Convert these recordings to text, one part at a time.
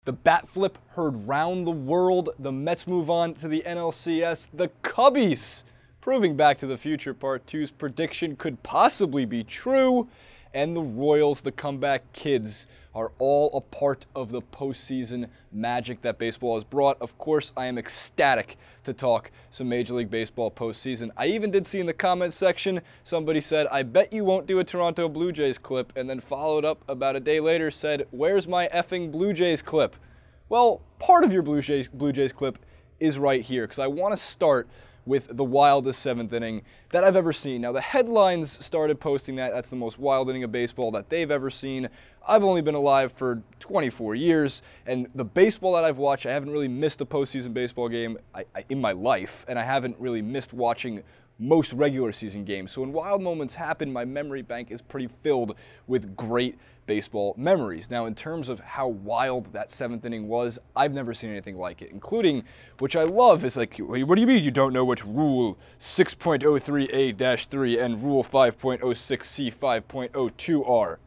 The bat flip heard round the world. The Mets move on to the NLCS. The Cubbies, proving Back to the Future Part 2's prediction could possibly be true. And the Royals, the comeback kids, are all a part of the postseason magic that baseball has brought. Of course, I am ecstatic to talk some Major League Baseball postseason. I even did see in the comments section, somebody said, I bet you won't do a Toronto Blue Jays clip, and then followed up about a day later, said, where's my effing Blue Jays clip? Well, part of your Blue Jays clip is right here, because I want to start with the wildest seventh inning that I've ever seen. Now, the headlines started posting that that's the most wild inning of baseball that they've ever seen. I've only been alive for 24 years, and the baseball that I've watched, I haven't really missed a postseason baseball game in my life, and I haven't really missed watching most regular season games. So when wild moments happen, my memory bank is pretty filled with great baseball memories. Now, in terms of how wild that seventh inning was, I've never seen anything like it, including, which I love, is like, what do you mean you don't know which Rule 6.03a-3 and Rule 5.06c5.02 are?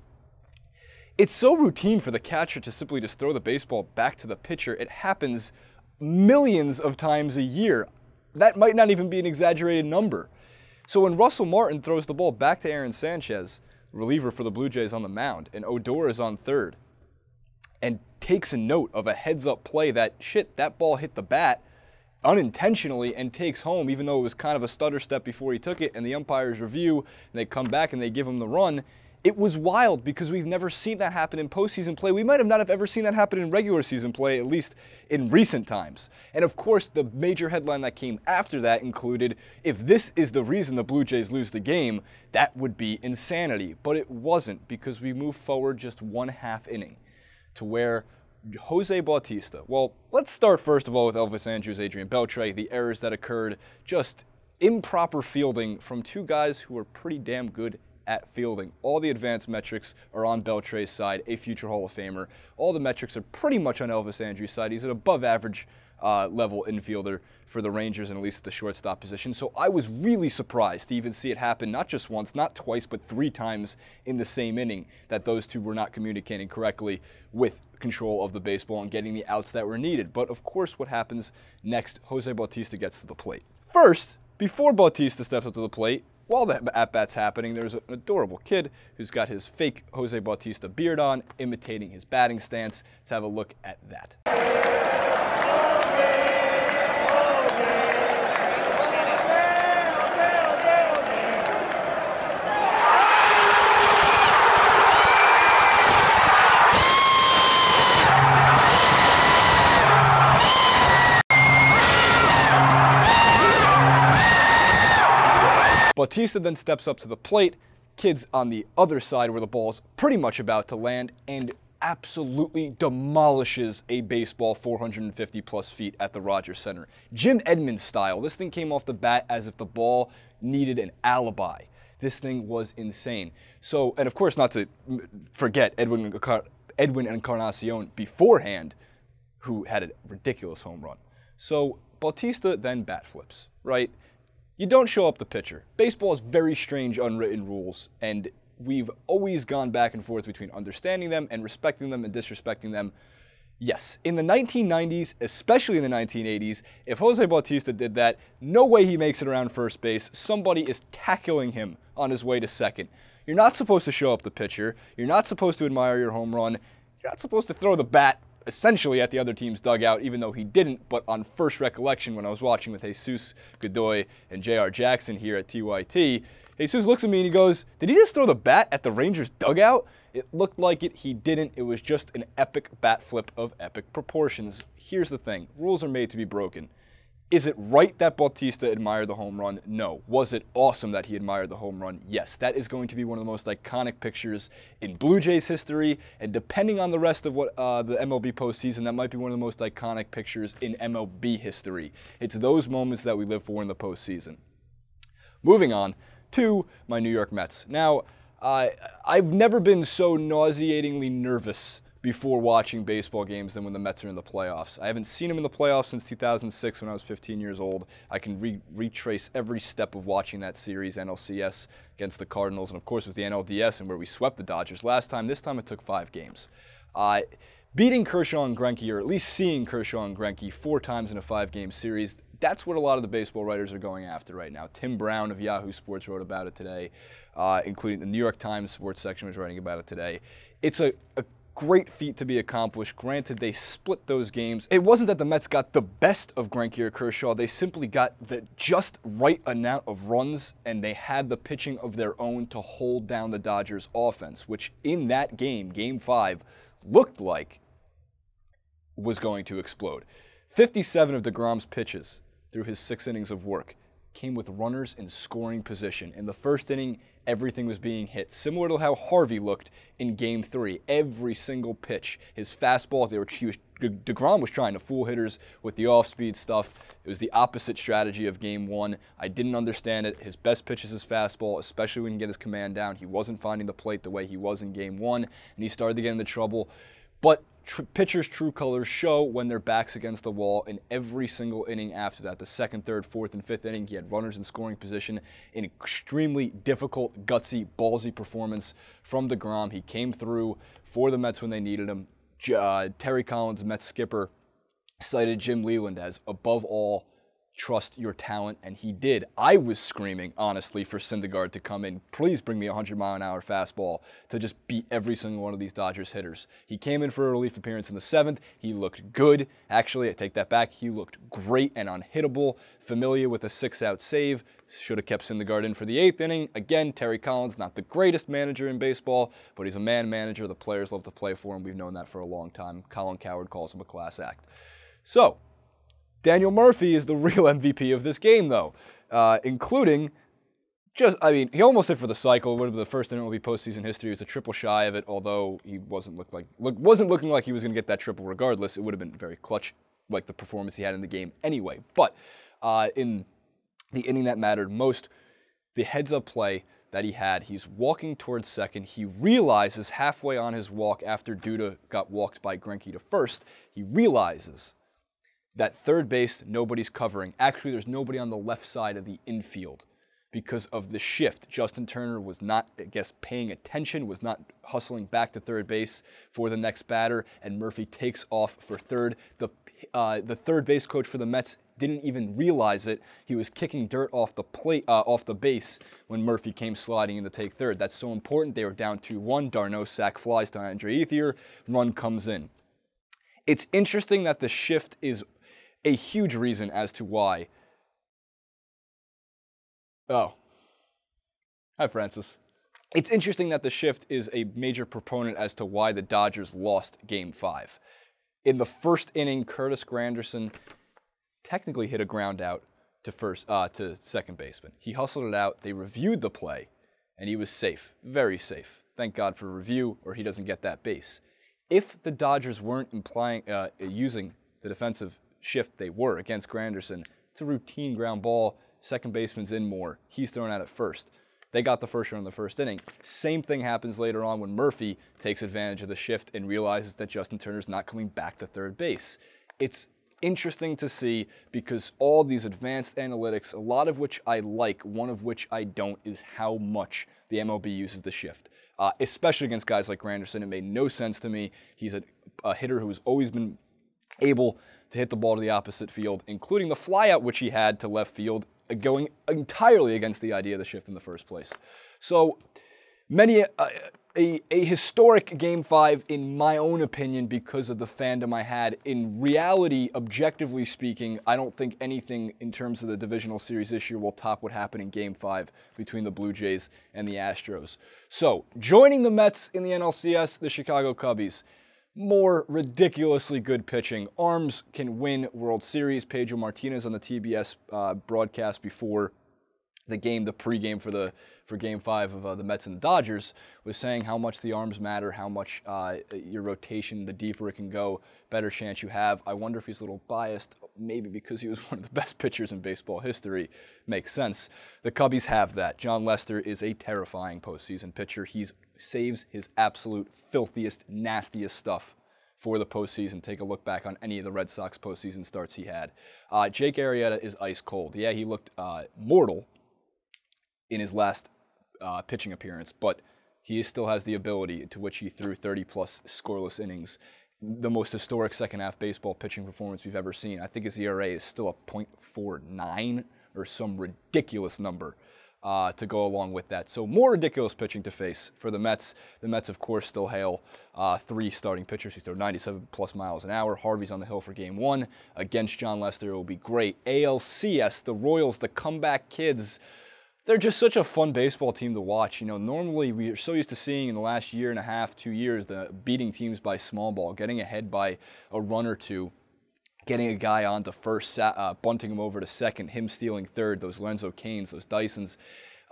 It's so routine for the catcher to simply just throw the baseball back to the pitcher. It happens millions of times a year. That might not even be an exaggerated number. So when Russell Martin throws the ball back to Aaron Sanchez, reliever for the Blue Jays on the mound, and Odor is on third, and takes a note of a heads-up play that, shit, that ball hit the bat unintentionally and takes home, even though it was kind of a stutter step before he took it, and the umpires review, and they come back and they give him the run. It was wild because we've never seen that happen in postseason play. We might have not have ever seen that happen in regular season play, at least in recent times. And of course, the major headline that came after that included, if this is the reason the Blue Jays lose the game, that would be insanity. But it wasn't, because we moved forward just one half inning to where Jose Bautista, well, let's start first of all with Elvis Andrus, Adrian Beltre, the errors that occurred, just improper fielding from two guys who are pretty damn good at fielding. All the advanced metrics are on Beltre's side, a future Hall of Famer. All the metrics are pretty much on Elvis Andrus' side. He's an above average level infielder for the Rangers, and at least at the shortstop position. So I was really surprised to even see it happen, not just once, not twice, but 3 times in the same inning, that those two were not communicating correctly with control of the baseball and getting the outs that were needed. But of course, what happens next, Jose Bautista gets to the plate. First, before Bautista steps up to the plate, while the at-bat's happening, there's an adorable kid who's got his fake Jose Bautista beard on, imitating his batting stance. Let's have a look at that. Bautista then steps up to the plate, kid's on the other side where the ball's pretty much about to land, and absolutely demolishes a baseball 450 plus feet at the Rodgers Center. Jim Edmonds style. This thing came off the bat as if the ball needed an alibi. This thing was insane. So, and of course not to forget Edwin Encarnacion beforehand, who had a ridiculous home run. So Bautista then bat flips, right? You don't show up the pitcher. Baseball has very strange unwritten rules, and we've always gone back and forth between understanding them and respecting them and disrespecting them. Yes, in the 1990s, especially in the 1980s, if Jose Bautista did that, no way he makes it around first base. Somebody is tackling him on his way to second. You're not supposed to show up the pitcher. You're not supposed to admire your home run. You're not supposed to throw the bat essentially at the other team's dugout, even though he didn't. But on first recollection, when I was watching with Jesus Godoy and J.R. Jackson here at TYT, Jesus looks at me and he goes, did he just throw the bat at the Rangers' dugout? It looked like it. He didn't. It was just an epic bat flip of epic proportions. Here's the thing. Rules are made to be broken. Is it right that Bautista admired the home run? No. Was it awesome that he admired the home run? Yes. That is going to be one of the most iconic pictures in Blue Jays history, and depending on the rest of what the MLB postseason, that might be one of the most iconic pictures in MLB history. It's those moments that we live for in the postseason. Moving on to my New York Mets. Now, I've never been so nauseatingly nervous before watching baseball games than when the Mets are in the playoffs. I haven't seen them in the playoffs since 2006 when I was 15 years old. I can retrace every step of watching that series, NLCS against the Cardinals, and of course with the NLDS and where we swept the Dodgers last time. This time it took 5 games. beating Kershaw and Greinke, or at least seeing Kershaw and Greinke 4 times in a 5-game series, that's what a lot of the baseball writers are going after right now. Tim Brown of Yahoo Sports wrote about it today, including the New York Times sports section was writing about it today. It's a great feat to be accomplished. Granted, they split those games. It wasn't that the Mets got the best of Greinke or Kershaw. They simply got the just right amount of runs, and they had the pitching of their own to hold down the Dodgers' offense, which in that game, Game 5, looked like was going to explode. 57 of DeGrom's pitches through his 6 innings of work came with runners in scoring position. In the first inning, everything was being hit, similar to how Harvey looked in Game 3. Every single pitch, his fastball, DeGrom was trying to fool hitters with the off-speed stuff. It was the opposite strategy of Game 1. I didn't understand it. His best pitch is his fastball, especially when he can get his command down. He wasn't finding the plate the way he was in Game 1, and he started to get into trouble. But pitchers' true colors show when their back's against the wall in every single inning after that. The 2nd, 3rd, 4th, and 5th inning, he had runners in scoring position. An extremely difficult, gutsy, ballsy performance from DeGrom. He came through for the Mets when they needed him. Terry Collins, Mets skipper, cited Jim Leyland as, above all, trust your talent, and he did. I was screaming, honestly, for Syndergaard to come in. Please bring me a 100-mile-an-hour fastball to just beat every single one of these Dodgers hitters. He came in for a relief appearance in the 7th. He looked good. Actually, I take that back. He looked great and unhittable. Familia with a 6-out save. Should have kept Syndergaard in for the 8th inning. Again, Terry Collins, not the greatest manager in baseball, but he's a man manager. The players love to play for him. We've known that for a long time. Colin Cowherd calls him a class act. So, Daniel Murphy is the real MVP of this game, though, including he almost hit for the cycle. It would have been the first MLB postseason history. He was a triple shy of it, although he wasn't looking like he was going to get that triple regardless. It would have been very clutch, like the performance he had in the game anyway. But in the inning that mattered most, the heads-up play that he had, he's walking towards second. He realizes halfway on his walk after Duda got walked by Greinke to first, he realizes that third base, nobody's covering. Actually, there's nobody on the left side of the infield because of the shift. Justin Turner was not, paying attention, was not hustling back to third base for the next batter, and Murphy takes off for third. The third base coach for the Mets didn't even realize it. He was kicking dirt off the plate, off the base when Murphy came sliding in to take third. That's so important. They were down 2-1. Darno sac flies to Andre Ethier. Run comes in. It's interesting that the shift is a huge reason as to why. Oh. Hi, Francis. It's interesting that the shift is a major proponent as to why the Dodgers lost Game 5. In the first inning, Curtis Granderson technically hit a ground out to second baseman. He hustled it out. They reviewed the play, and he was safe. Very safe. Thank God for review, or he doesn't get that base. If the Dodgers weren't using the defensive shift they were against Granderson, it's a routine ground ball. Second baseman's in more. He's thrown out at first. They got the first run in the first inning. Same thing happens later on when Murphy takes advantage of the shift and realizes that Justin Turner's not coming back to third base. It's interesting to see because all these advanced analytics, a lot of which I like, one of which I don't, is how much the MLB uses the shift. Especially against guys like Granderson. It made no sense to me. He's a hitter who's always been able to hit the ball to the opposite field, including the flyout which he had to left field, going entirely against the idea of the shift in the first place. So, a historic Game 5 in my own opinion because of the fandom I had. In reality, objectively speaking, I don't think anything in terms of the divisional series this year will top what happened in Game 5 between the Blue Jays and the Astros. So, joining the Mets in the NLCS, the Chicago Cubbies. More ridiculously good pitching. Arms can win World Series. Pedro Martinez on the TBS broadcast before the game, the pregame for Game 5 of the Mets and the Dodgers, was saying how much the arms matter, how much your rotation, the deeper it can go, better chance you have. I wonder if he's a little biased, maybe because he was one of the best pitchers in baseball history. Makes sense. The Cubbies have that. John Lester is a terrifying postseason pitcher. He saves his absolute filthiest, nastiest stuff for the postseason. Take a look back on any of the Red Sox postseason starts he had. Jake Arrieta is ice cold. Yeah, he looked mortal in his last pitching appearance, but he still has the ability to which he threw 30-plus scoreless innings the most historic second-half baseball pitching performance we've ever seen. I think his ERA is still a .49 or some ridiculous number to go along with that. So more ridiculous pitching to face for the Mets. The Mets, of course, still hail 3 starting pitchers who throw 97+ miles an hour. Harvey's on the hill for Game 1 against John Lester. It will be great. ALCS, the Royals, the comeback kids. They're just such a fun baseball team to watch. You know, normally we are so used to seeing in the last year and a half, 2 years, the beating teams by small ball, getting ahead by a run or two, getting a guy on to first, bunting him over to second, him stealing third, those Lorenzo Cains, those Dysons,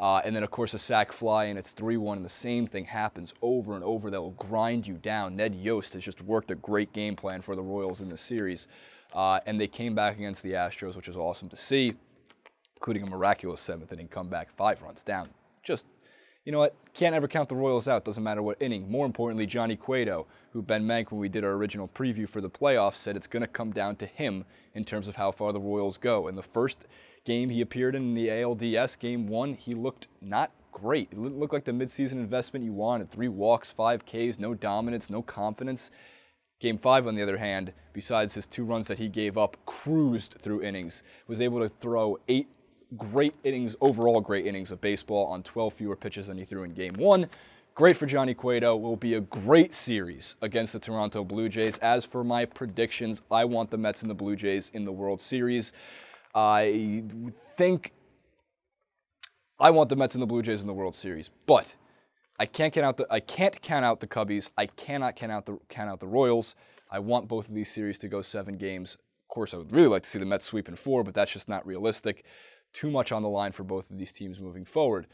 and then, of course, a sac fly, and it's 3-1, and the same thing happens over and over that will grind you down. Ned Yost has just worked a great game plan for the Royals in this series, and they came back against the Astros, which is awesome to see, including a miraculous 7th-inning comeback, 5 runs down. Just, you know what, can't ever count the Royals out, doesn't matter what inning. More importantly, Johnny Cueto, who Ben Mank, when we did our original preview for the playoffs, said it's going to come down to him in terms of how far the Royals go. In the first game he appeared in the ALDS, Game 1, he looked not great. It looked like the midseason investment you wanted. 3 walks, 5 Ks, no dominance, no confidence. Game 5, on the other hand, besides his 2 runs that he gave up, cruised through innings, was able to throw 8 great innings, overall great innings of baseball on 12 fewer pitches than he threw in Game 1. Great for Johnny Cueto. Will be a great series against the Toronto Blue Jays. As for my predictions, I want the Mets and the Blue Jays in the World Series. I think I want the Mets and the Blue Jays in the World Series, but I can't count out the Cubbies. I cannot count out the Royals. I want both of these series to go 7 games. Of course, I would really like to see the Mets sweep in 4, but that's just not realistic. Too much on the line for both of these teams moving forward.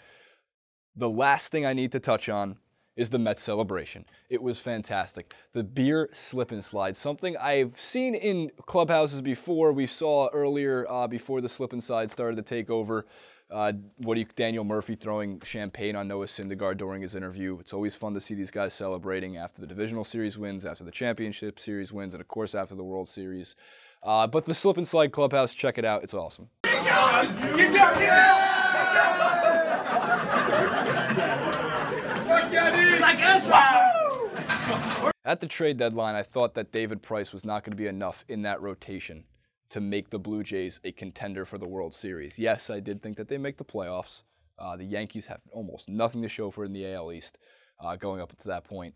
The last thing I need to touch on is the Mets celebration. It was fantastic. The beer slip and slide, something I've seen in clubhouses before. We saw earlier before the slip and slide started to take over. Daniel Murphy throwing champagne on Noah Syndergaard during his interview. It's always fun to see these guys celebrating after the divisional series wins, after the championship series wins, and of course after the World Series. But the slip and slide clubhouse, check it out. It's awesome. At the trade deadline, I thought that David Price was not going to be enough in that rotation to make the Blue Jays a contender for the World Series. Yes, I did think that they make the playoffs. The Yankees have almost nothing to show for it in the AL East going up to that point.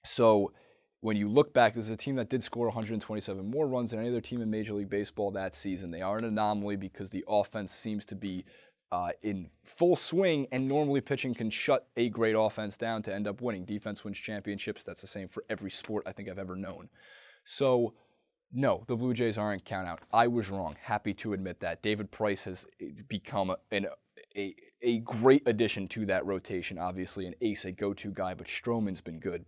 So when you look back, this is a team that did score 127 more runs than any other team in Major League Baseball that season. They are an anomaly because the offense seems to be in full swing, and normally pitching can shut a great offense down to end up winning. Defense wins championships. That's the same for every sport I think I've ever known. So, no, the Blue Jays aren't count out. I was wrong. Happy to admit that. David Price has become a great addition to that rotation. Obviously an ace, a go-to guy, but Stroman's been good.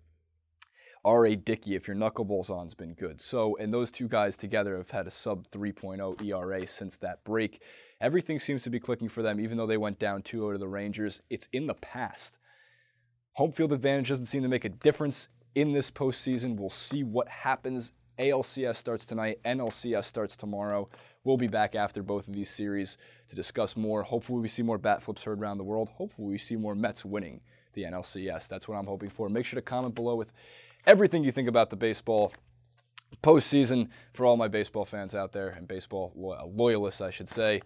R.A. Dickey, if your knuckleballs on, has been good. So, and those two guys together have had a sub 3.0 ERA since that break. Everything seems to be clicking for them, even though they went down 2-0 to the Rangers. It's in the past. Home field advantage doesn't seem to make a difference in this postseason. We'll see what happens. ALCS starts tonight. NLCS starts tomorrow. We'll be back after both of these series to discuss more. Hopefully we see more bat flips heard around the world. Hopefully we see more Mets winning the NLCS. That's what I'm hoping for. Make sure to comment below with everything you think about the baseball postseason for all my baseball fans out there, and baseball loyalists, I should say.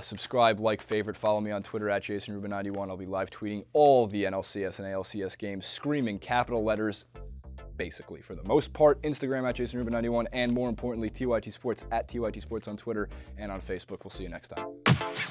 Subscribe, like, favorite, follow me on Twitter at JasonRubin91. I'll be live tweeting all the NLCS and ALCS games, screaming capital letters, basically, for the most part. Instagram at JasonRubin91, and more importantly, TYT Sports at TYT Sports on Twitter and on Facebook. We'll see you next time.